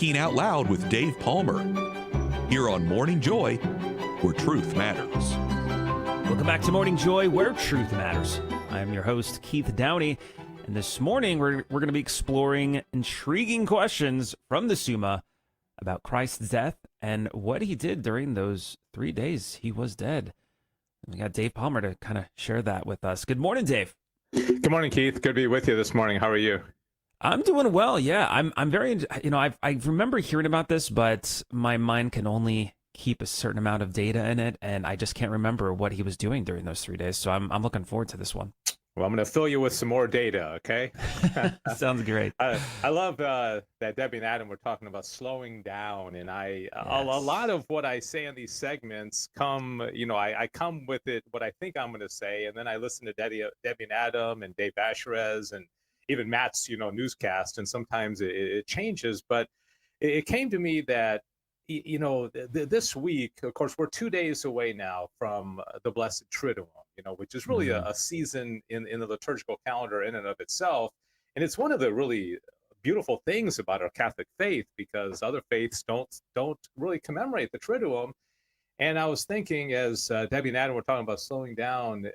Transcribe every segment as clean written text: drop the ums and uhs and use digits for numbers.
Thinking Out Loud with Dave Palmer. Here on Morning Joy, where truth matters. Welcome back to Morning Joy, where truth matters. I am your host, Keith Downey, and this morning we're going to be exploring intriguing questions from the Summa about Christ's death and what he did during those 3 days he was dead. And we got Dave Palmer to kind of share that with us. Good morning, Dave. Good morning, Keith. Good to be with you this morning. How are you? I'm doing well. Yeah, I'm very, I remember hearing about this, but my mind can only keep a certain amount of data in it, and I just can't remember what he was doing during those 3 days. So I'm looking forward to this one. Well, I'm going to fill you with some more data, okay? Sounds great. I love that Debbie and Adam were talking about slowing down, and a lot of what I say in these segments come, I come with it, what I think I'm going to say, and then I listen to Debbie and Adam and Dave Asherez and even Matt's, newscast, and sometimes it changes. But it came to me that, this week, of course, we're 2 days away now from the Blessed Triduum, which is really a season in the liturgical calendar in and of itself. And it's one of the really beautiful things about our Catholic faith, because other faiths don't really commemorate the Triduum. And I was thinking, as Debbie and Adam were talking about slowing down,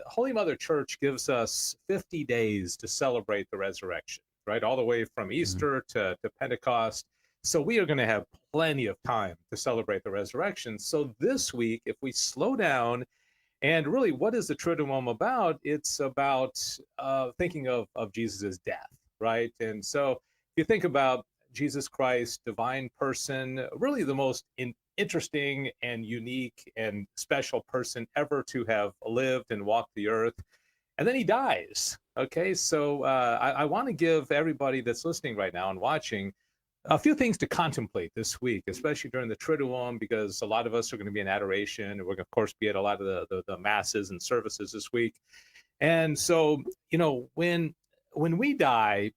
Holy Mother Church gives us 50 days to celebrate the resurrection, right? All the way from Easter to Pentecost. So we are going to have plenty of time to celebrate the resurrection. So this week, if we slow down, and really, what is the Triduum about? It's about thinking of Jesus' death, right? And so if you think about Jesus Christ, divine person, really the most interesting and unique and special person ever to have lived and walked the earth. And then he dies. Okay, so I want to give everybody that's listening right now and watching a few things to contemplate this week, especially during the Triduum, because a lot of us are going to be in adoration, and we're going to, of course, be at a lot of the masses and services this week. And so, when we die,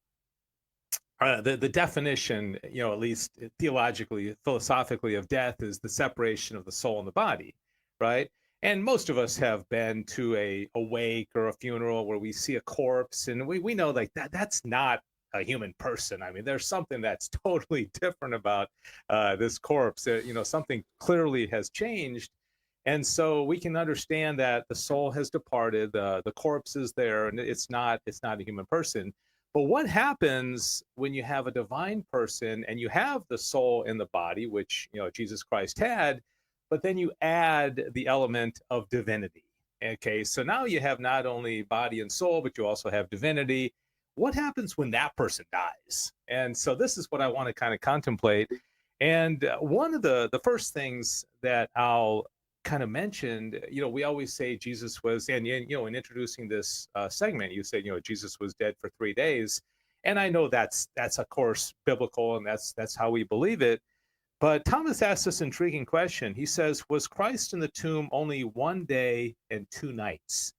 the definition, at least theologically, philosophically, of death is the separation of the soul and the body, right? And most of us have been to a wake or a funeral where we see a corpse, and we know like that's not a human person. I mean, there's something that's totally different about this corpse. Something clearly has changed. And so we can understand that the soul has departed, the corpse is there, and it's not a human person. But what happens when you have a divine person and you have the soul in the body, which, Jesus Christ had, but then you add the element of divinity? Okay, so now you have not only body and soul, but you also have divinity. What happens when that person dies? And so this is what I want to kind of contemplate. And one of the first things that I'll kind of mention, we always say Jesus was, and in introducing this segment, you said, Jesus was dead for 3 days. And I know that's of course biblical, and that's how we believe it. But Thomas asked this intriguing question. He says, was Christ in the tomb only 1 day and 2 nights?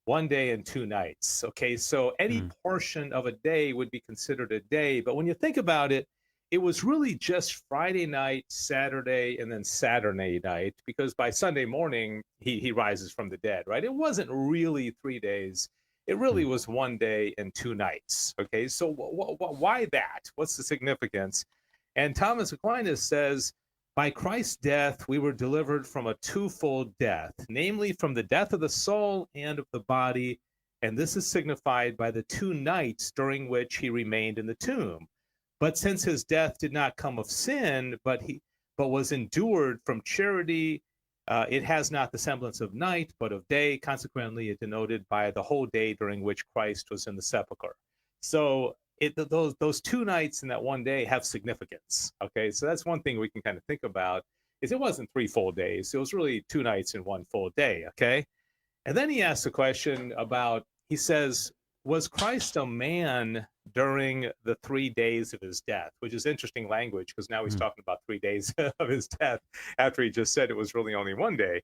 1 day and 2 nights. Okay, so any portion of a day would be considered a day. But when you think about it, it was really just Friday night, Saturday, and then Saturday night, because by Sunday morning, he rises from the dead, right? It wasn't really 3 days. It really was 1 day and 2 nights. Okay, so why that? What's the significance? And Thomas Aquinas says, by Christ's death, we were delivered from a twofold death, namely from the death of the soul and of the body. And this is signified by the 2 nights during which he remained in the tomb. But since his death did not come of sin, but was endured from charity, it has not the semblance of night, but of day. Consequently, it denoted by the whole day during which Christ was in the sepulcher. So those 2 nights in that 1 day have significance. Okay, so that's one thing we can kind of think about, is it wasn't 3 full days. It was really 2 nights and 1 full day. Okay, and then he asks the question about, he says, was Christ a man during the 3 days of his death? Which is interesting language, because now he's talking about 3 days of his death after he just said it was really only 1 day.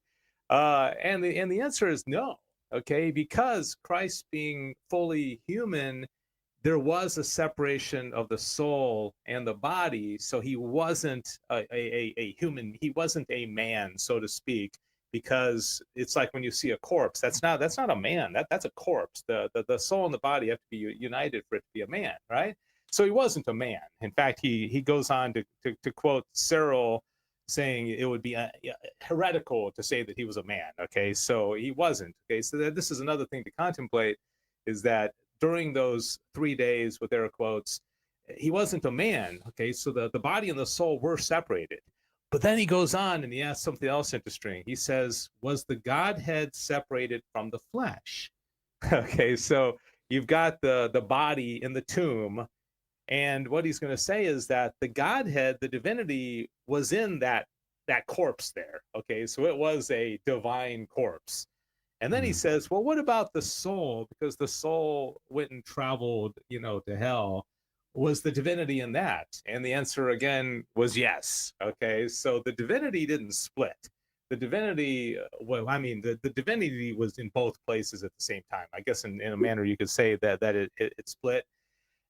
And the answer is no. Okay, because Christ being fully human, there was a separation of the soul and the body, so he wasn't a human. He wasn't a man, so to speak, because it's like when you see a corpse. That's not a man. That's a corpse. The soul and the body have to be united for it to be a man, right? So he wasn't a man. In fact, he goes on to quote Cyril, saying it would be heretical to say that he was a man. Okay, so he wasn't. Okay, so this is another thing to contemplate, is that during those 3 days, with air quotes, he wasn't a man. Okay, so the body and the soul were separated. But then he goes on and he asks something else interesting. He says, was the Godhead separated from the flesh? Okay, so you've got the body in the tomb, and what he's going to say is that the Godhead, the divinity, was in that corpse there. Okay, so it was a divine corpse. And then he says, well, what about the soul? Because the soul went and traveled, to hell. Was the divinity in that? And the answer again was yes. Okay, so the divinity didn't split. The divinity, the divinity was in both places at the same time. I guess in a manner you could say that it split.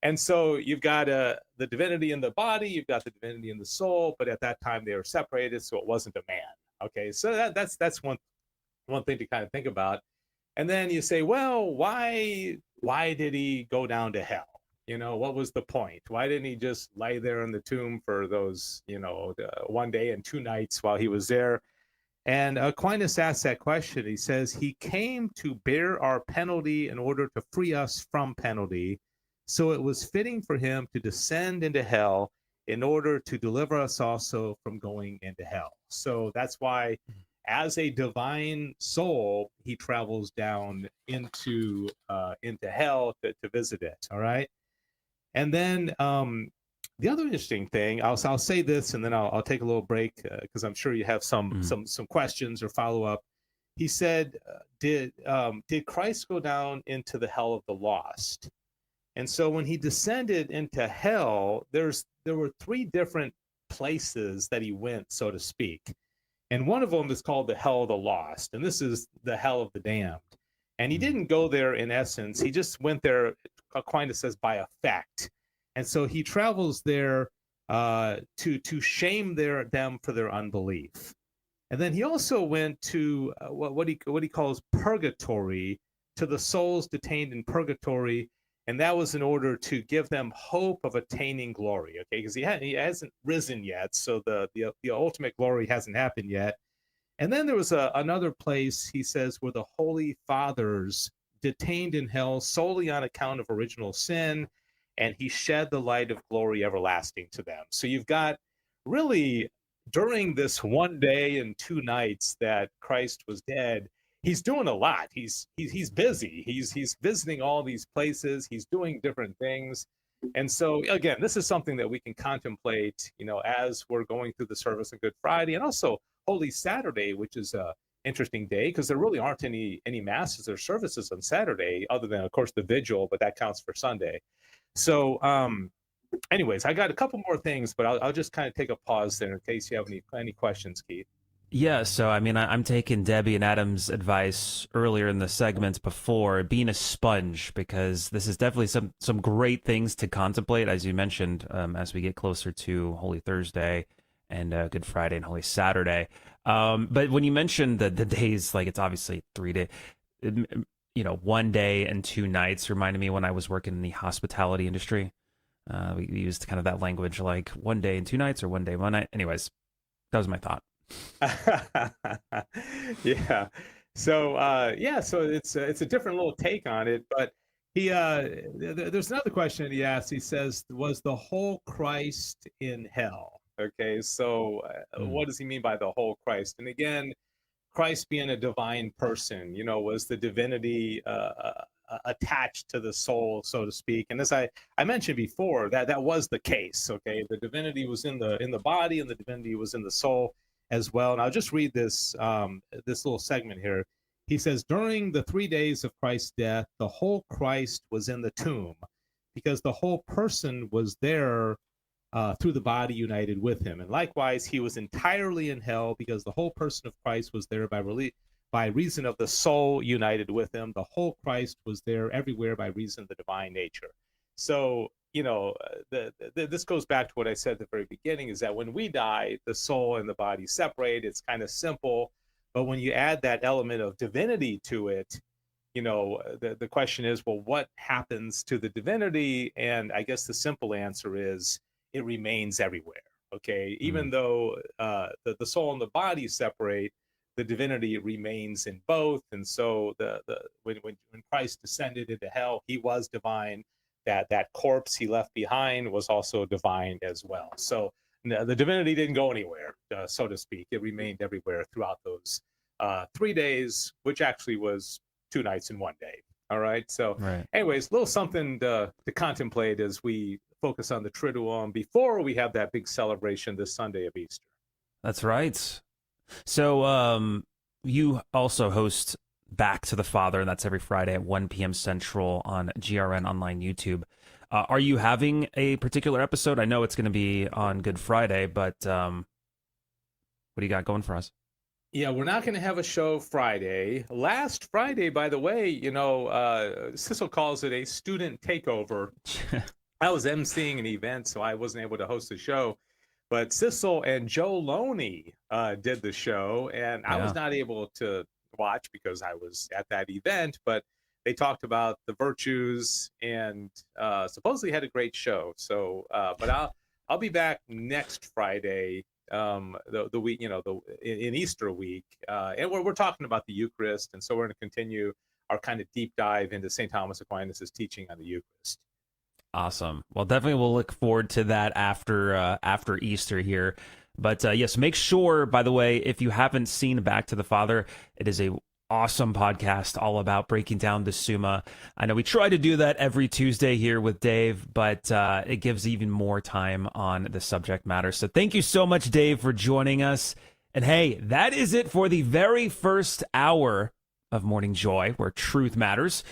And so you've got the divinity in the body, you've got the divinity in the soul, but at that time they were separated, so it wasn't a man. Okay, so that's one thing to kind of think about. And then you say, well, why did he go down to hell? What was the point? Why didn't he just lie there in the tomb for those, 1 day and 2 nights while he was there? And Aquinas asks that question. He says, he came to bear our penalty in order to free us from penalty. So it was fitting for him to descend into hell in order to deliver us also from going into hell. So that's why, as a divine soul, he travels down into hell to visit it. All right. And then the other interesting thing, I'll say this, and then I'll take a little break because I'm sure you have some questions or follow up. He said, did Christ go down into the hell of the lost? And so when he descended into hell, there were 3 different places that he went, so to speak. And one of them is called the hell of the lost, and this is the hell of the damned. And he didn't go there in essence. He just went there, Aquinas says, by effect. And so he travels there to shame them for their unbelief. And then he also went to what he calls purgatory, to the souls detained in purgatory, and that was in order to give them hope of attaining glory. Okay, because he hasn't risen yet, so the ultimate glory hasn't happened yet. And then there was another place, he says, where the holy fathers detained in hell solely on account of original sin, and he shed the light of glory everlasting to them. So you've got really, during this 1 day and 2 nights that Christ was dead, he's doing a lot. He's busy. He's visiting all these places. He's doing different things. And so again, this is something that we can contemplate, as we're going through the service on Good Friday, and also Holy Saturday, which is a interesting day because there really aren't any masses or services on Saturday, other than, of course, the vigil, but that counts for Sunday. So anyways, I got a couple more things, but I'll just kind of take a pause there in case you have any questions, Keith. Yeah, so I mean, I'm taking Debbie and Adam's advice earlier in the segments before, being a sponge, because this is definitely some great things to contemplate, as you mentioned, as we get closer to Holy Thursday and Good Friday and Holy Saturday. But when you mentioned the days, like it's obviously 3 days, 1 day and 2 nights reminded me when I was working in the hospitality industry. We used kind of that language, like 1 day and 2 nights or 1 day, 1 night. Anyways, that was my thought. Yeah. So so it's a different little take on it, but there's another question he asks. He says, was the whole Christ in hell? Okay, so what does he mean by the whole Christ? And again, Christ being a divine person, was the divinity attached to the soul, so to speak? And as I mentioned before, that was the case. Okay, the divinity was in the body, and the divinity was in the soul as well. And I'll just read this little segment here. He says, during the 3 days of Christ's death, the whole Christ was in the tomb, because the whole person was there through the body united with him. And likewise, he was entirely in hell, because the whole person of Christ was there by reason of the soul united with him. The whole Christ was there everywhere by reason of the divine nature. So, this goes back to what I said at the very beginning, is that when we die, the soul and the body separate. It's kind of simple. But when you add that element of divinity to it, the question is, well, what happens to the divinity? And I guess the simple answer is it remains everywhere. Okay, even though the soul and the body separate, the divinity remains in both. And so when Christ descended into hell, he was divine. That corpse he left behind was also divine as well. So the divinity didn't go anywhere, so to speak. It remained everywhere throughout those 3 days, which actually was 2 nights and 1 day. All right. So anyways, a little something to contemplate as we focus on the Triduum before we have that big celebration this Sunday of Easter. That's right. So you also host Back to the Father, and that's every Friday at 1 p.m. Central on GRN Online YouTube. Are you having a particular episode? I know it's going to be on Good Friday, but what do you got going for us? Yeah, we're not going to have a show Friday. Last Friday, by the way, Sissel calls it a student takeover. I was emceeing an event, so I wasn't able to host the show. But Sissel and Joe Loney did the show, and I was not able to watch because I was at that event. But they talked about the virtues and supposedly had a great show. So, but I'll be back next Friday. The week, in Easter week, and we're talking about the Eucharist, and so we're going to continue our kind of deep dive into St. Thomas Aquinas' teaching on the Eucharist. Awesome. Well, definitely we'll look forward to that after Easter here. But yes, make sure, by the way, if you haven't seen Back to the Father, it is a awesome podcast all about breaking down the Summa. I know we try to do that every Tuesday here with Dave, but it gives even more time on the subject matter. So thank you so much, Dave, for joining us. And hey, that is it for the very first hour of Morning Joy, where truth matters.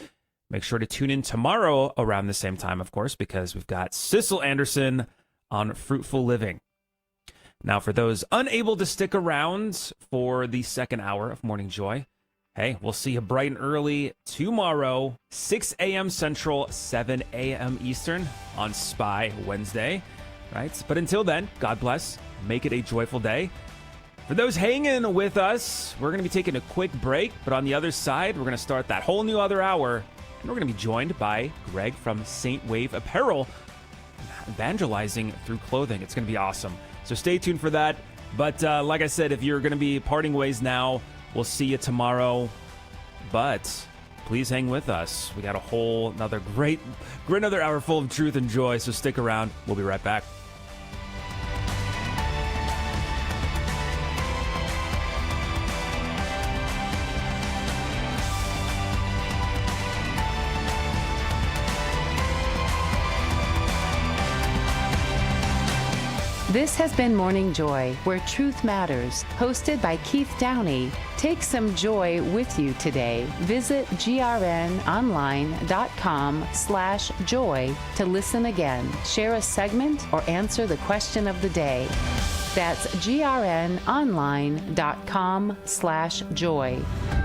Make sure to tune in tomorrow around the same time, of course, because we've got Sissel Anderson on Fruitful Living. Now, for those unable to stick around for the second hour of Morning Joy, hey, we'll see you bright and early tomorrow, 6 a.m. Central, 7 a.m. Eastern on Spy Wednesday, right? But until then, God bless. Make it a joyful day. For those hanging with us, we're going to be taking a quick break, but on the other side, we're going to start that whole new other hour, and we're going to be joined by Greg from St. Wave Apparel, evangelizing through clothing. It's going to be awesome. So stay tuned for that. But like I said, if you're going to be parting ways now, we'll see you tomorrow, but please hang with us. We got a whole another great another hour full of truth and joy, so stick around. We'll be right back. This has been Morning Joy, where truth matters, hosted by Keith Downey. Take some joy with you today. Visit grnonline.com/joy to listen again, share a segment, or answer the question of the day. That's grnonline.com/joy.